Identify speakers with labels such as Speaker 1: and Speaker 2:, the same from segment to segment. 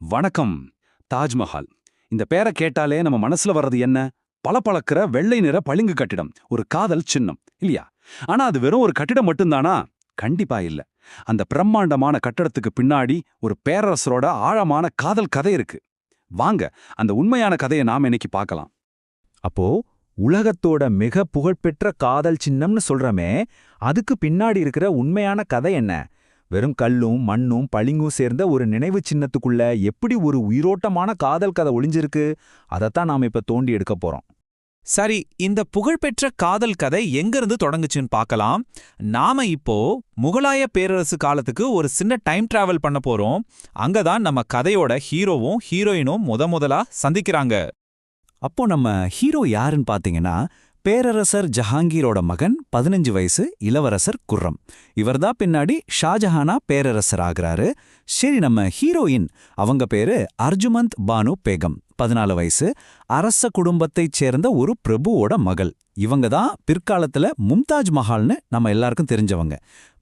Speaker 1: வணக்கம். தாஜ்மஹால் இந்த பேரை கேட்டாலே நம்ம மனசுல வர்றது என்ன? பளபளக்கிற வெள்ளை நிற பளிங்கு கட்டிடம், ஒரு காதல் சின்னம் இல்லையா? ஆனா அது வெறும் ஒரு கட்டிடம் மட்டும்தானா? கண்டிப்பா இல்ல. அந்த பிரம்மாண்டமான கட்டடத்துக்கு பின்னாடி ஒரு பேரரசரோட ஆழமான காதல் கதை இருக்கு. வாங்க, அந்த உண்மையான கதையை நாம இன்னைக்கு பார்க்கலாம்.
Speaker 2: அப்போ உலகத்தோட மிக புகழ்பெற்ற காதல் சின்னம்னு சொல்றமே, அதுக்கு பின்னாடி இருக்கிற உண்மையான கதை என்ன? வெறும் கல்லும் மண்ணும் பளிங்கும் சேர்ந்த ஒரு நினைவு சின்னத்துக்குள்ள எப்படி ஒரு உயிரோட்டமான காதல் கதை ஒளிஞ்சிருக்கு? அதைத்தான் நாம இப்ப தோண்டி எடுக்க போறோம்.
Speaker 3: சரி, இந்த புகழ்பெற்ற காதல் கதை எங்கிருந்து தொடங்குச்சுன்னு பார்க்கலாம். நாம இப்போ முகலாய பேரரசு காலத்துக்கு ஒரு சின்ன டைம் டிராவல் பண்ண போறோம். அங்கதான் நம்ம கதையோட ஹீரோவும் ஹீரோயினும் முதலா சந்திக்கிறாங்க.
Speaker 2: அப்போ நம்ம ஹீரோ யாருன்னு பாத்தீங்கன்னா, பேரரசர் ஜஹாங்கீரோட மகன் 15 வயசு இளவரசர் குர்ரம். இவர்தான் பின்னாடி ஷாஜஹானா பேரரசர் ஆகிறாரு. சரி, நம்ம ஹீரோயின் அவங்க பேரு அர்ஜுமந்த் பானு பேகம், 14 வயசு, அரச குடும்பத்தைச் சேர்ந்த ஒரு பிரபுவோட மகள். இவங்க தான் பிற்காலத்துல மும்தாஜ் மஹால்னு நம்ம எல்லாருக்கும் தெரிஞ்சவங்க.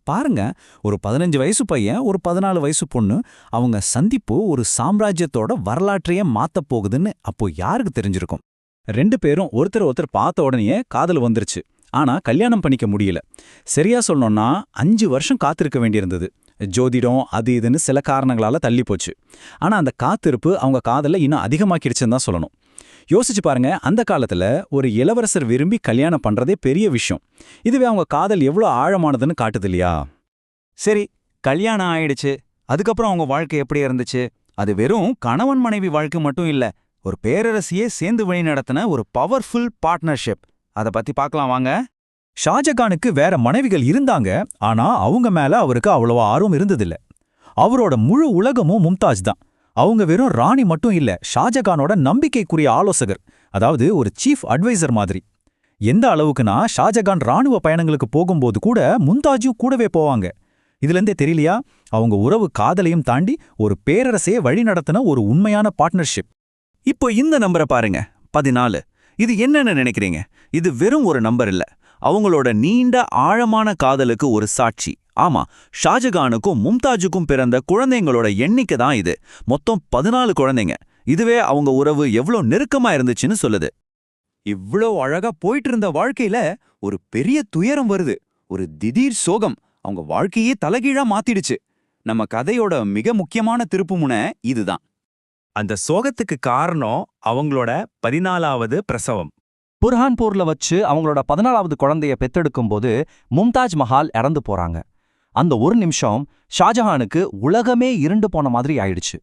Speaker 2: பாருங்க, ஒரு 15 வயசு பையன், ஒரு 14 வயசு பொண்ணு, அவங்க சந்திப்பு ஒரு சாம்ராஜ்யத்தோட வரலாற்றையே மாத்தப் போகுதுன்னு அப்போ யாருக்கு தெரிஞ்சிருக்கும்? ரெண்டு பேரும் ஒருத்தர் பார்த்த உடனே காதல் வந்துருச்சு. ஆனா கல்யாணம் பண்ணிக்க முடியல. சரியா சொல்லணும்னா 5 வருஷம் காத்திருக்க வேண்டியிருந்தது. ஜோதிடம் அது இதுன்னு சில காரணங்களால தள்ளி போச்சு. ஆனா அந்த காத்திருப்பு அவங்க காதலை இன்னும் அதிகமாக்கிடுச்சுன்னு தான் சொல்லணும். யோசிச்சு பாருங்க, அந்த காலத்துல ஒரு இளவரசர் விரும்பி கல்யாணம் பண்றதே பெரிய விஷயம். இதுவே அவங்க காதல் எவ்வளோ ஆழமானதுன்னு காட்டுது இல்லையா?
Speaker 4: சரி, கல்யாணம் ஆயிடுச்சு. அதுக்கப்புறம் அவங்க வாழ்க்கை எப்படி இருந்துச்சு? அது வெறும் கணவன் மனைவி வாழ்க்கை மட்டும் இல்ல, ஒரு பேரரசியே சேர்ந்து வழி நடத்தின ஒரு பவர்ஃபுல் பார்ட்னர்ஷிப். அதை பத்தி பார்க்கலாம் வாங்க.
Speaker 2: ஷாஜகானுக்கு வேற மனைவிகள் இருந்தாங்க. ஆனா அவங்க மேல அவருக்கு அவ்வளவா ஆர்வம் இருந்ததில்ல. அவரோட முழு உலகமும் மும்தாஜ் தான். அவங்க வெறும் ராணி மட்டும் இல்ல, ஷாஜகானோட நம்பிக்கைக்குரிய ஆலோசகர், அதாவது ஒரு சீஃப் அட்வைசர் மாதிரி. எந்த அளவுக்குனா, ஷாஜகான் ராணுவ பயணங்களுக்கு போகும்போது கூட மும்தாஜும் கூடவே போவாங்க. இதுலேருந்தே தெரியலையா, அவங்க உறவு காதலையும் தாண்டி ஒரு பேரரசையே வழி நடத்தின ஒரு உண்மையான பார்ட்னர்ஷிப்.
Speaker 4: இப்போ இந்த நம்பரை பாருங்க, 14. இது என்னன்னு நினைக்கிறீங்க? இது வெறும் ஒரு நம்பர் இல்ல, அவங்களோட நீண்ட ஆழமான காதலுக்கு ஒரு சாட்சி. ஆமா, ஷாஜகானுக்கும் மும்தாஜுக்கும் பிறந்த குழந்தைங்களோட எண்ணிக்கை தான் இது. மொத்தம் 14 குழந்தைங்க. இதுவே அவங்க உறவு எவ்வளோ நெருக்கமா இருந்துச்சுன்னு சொல்லுது. இவ்ளோ அழகா போயிட்டு இருந்த வாழ்க்கையில ஒரு பெரிய துயரம் வருது, ஒரு திடீர் சோகம் அவங்க வாழ்க்கையே தலைகீழா மாத்திடுச்சு. நம்ம கதையோட மிக முக்கியமான திருப்புமுனை இதுதான்.
Speaker 5: அந்த சோகத்துக்கு காரணம் அவங்களோட 14வது பிரசவம்.
Speaker 6: புர்ஹான்பூர்ல வச்சு அவங்களோட 14வது குழந்தைய பெத்தெடுக்கும்போது மும்தாஜ் மஹால் இறந்து போறாங்க. அந்த ஒரு நிமிஷம் ஷாஜஹானுக்கு உலகமே இருண்டு போன மாதிரி ஆயிடுச்சு.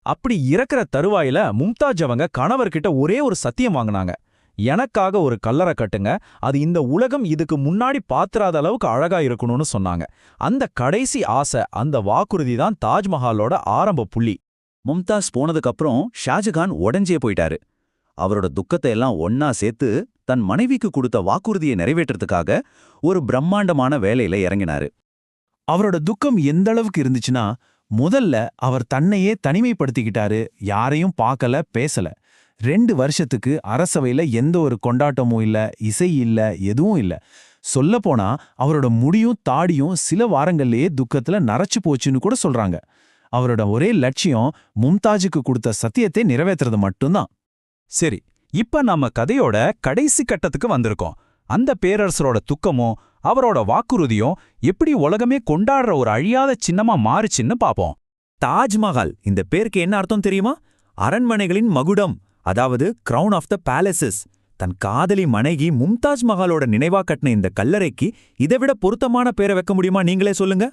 Speaker 2: அப்படி இறக்குற தருவாயில மும்தாஜ் அவங்க கணவர்கிட்ட ஒரே ஒரு சத்தியம் வாங்கினாங்க. எனக்காக ஒரு கல்லறை கட்டுங்க, அது இந்த உலகம் இதுக்கு முன்னாடி பாத்திராத அளவுக்கு அழகா இருக்கணும்னு சொன்னாங்க. அந்த கடைசி ஆசை, அந்த வாக்குறுதி தான் தாஜ்மஹாலோட ஆரம்ப புள்ளி.
Speaker 4: மும்தாஸ் போனதுக்கப்புறம் ஷாஜகான் உடஞ்சே போயிட்டாரு. அவரோட துக்கத்தை எல்லாம் ஒன்னா சேர்த்து தன் மனைவிக்கு கொடுத்த வாக்குறுதியை நிறைவேற்றத்துக்காக ஒரு பிரம்மாண்டமான வேலையில இறங்கினாரு.
Speaker 5: அவரோட துக்கம் எந்த அளவுக்கு இருந்துச்சுன்னா, முதல்ல அவர் தன்னையே தனிமைப்படுத்திக்கிட்டாரு. யாரையும் பார்க்கல, பேசல. 2 வருஷத்துக்கு அரசவையில எந்த ஒரு கொண்டாட்டமும் இல்ல, இசை இல்ல, எதுவும் இல்ல. சொல்லப்போனா அவரோட முடியும் தாடியும் சில வாரங்கள்லயே துக்கத்துல நரைச்சு போச்சுன்னு கூட சொல்றாங்க. அவரோட ஒரே லட்சியம் மும்தாஜுக்கு கொடுத்த சத்தியத்தை நிறைவேற்றுறது மட்டும்தான்.
Speaker 2: சரி, இப்ப நாம கதையோட கடைசி கட்டத்துக்கு வந்திருக்கோம். அந்த பேரரசரோட துக்கமும் அவரோட வாக்குறுதியும் எப்படி உலகமே கொண்டாடுற ஒரு அழியாத சின்னமா மாறுச்சுன்னு பாப்போம்.
Speaker 4: தாஜ்மஹால் இந்த பேருக்கு என்ன அர்த்தம் தெரியுமா? அரண்மனைகளின் மகுடம், அதாவது கிரவுன் ஆஃப் த பேலசஸ். தன் காதலி மனைவி மும்தாஜ் மஹாலோட நினைவா கட்டின இந்த கல்லறைக்கு இதைவிட பொருத்தமான பேரை வைக்க முடியுமா? நீங்களே சொல்லுங்க.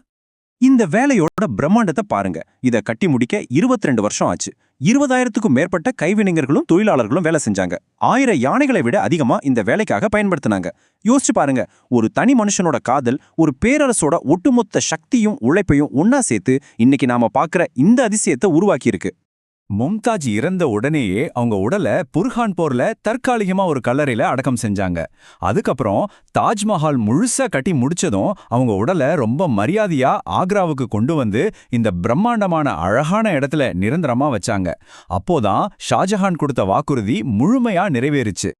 Speaker 1: இந்த வேலையோட பிரம்மாண்டத்தை பாருங்க. இதை கட்டி முடிக்க 22 வருஷம் ஆச்சு. 20,000க்கும் மேற்பட்ட கைவினைஞர்களும் தொழிலாளர்களும் வேலை செஞ்சாங்க. 1000 யானைகளை விட அதிகமா இந்த வேலைக்காக பயன்படுத்தினாங்க. யோசிச்சு பாருங்க, ஒரு தனி மனுஷனோட காதல் ஒரு பேரரசோட ஒட்டுமொத்த சக்தியும் உழைப்பையும் ஒன்னா சேர்த்து இன்னைக்கு நாம பார்க்கிற இந்த அதிசயத்தை உருவாக்கியிருக்கு.
Speaker 2: மும்தாஜ் இறந்த உடனேயே அவங்க உடலை புர்ஹான்பூர்ல தற்காலிகமா ஒரு கல்லறையில அடக்கம் செஞ்சாங்க. அதுக்கப்புறம் தாஜ்மஹால் முழுசா கட்டி முடிச்சதும் அவங்க உடலை ரொம்ப மரியாதையா ஆக்ராவுக்கு கொண்டு வந்து இந்த பிரம்மாண்டமான அழகான இடத்துல நிரந்தரமா வச்சாங்க. அப்போதான் ஷாஜஹான் கொடுத்த வாக்குறுதி முழுமையா நிறைவேறுச்சு.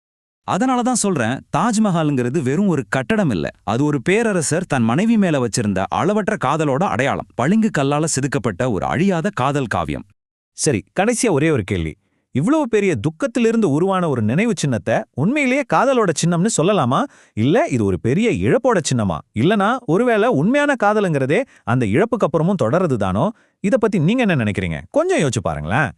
Speaker 4: அதனால தான் சொல்றேன், தாஜ்மஹால்ங்கிறது வெறும் ஒரு கட்டடம் இல்ல, அது ஒரு பேரரசர் தன் மனைவி மேல வச்சிருந்த அளவற்ற காதலோட அடையாளம். பளிங்கு கல்லால செதுக்கப்பட்ட ஒரு அழியாத காதல் காவியம்.
Speaker 3: சரி, கடைசியா ஒரே ஒரு கேள்வி. இவ்வளவு பெரிய துக்கத்திலிருந்து உருவான ஒரு நினைவு சின்னத்தை உண்மையிலேயே காதலோட சின்னம்னு சொல்லலாமா? இல்ல இது ஒரு பெரிய இழப்போட சின்னமா? இல்லனா ஒருவேளை உண்மையான காதலுங்கிறதே அந்த இழப்புக்கு அப்புறமும் தொடருது தானோ? இத பத்தி நீங்க என்ன நினைக்கிறீங்க? கொஞ்சம் யோசிச்சு பாருங்களேன்.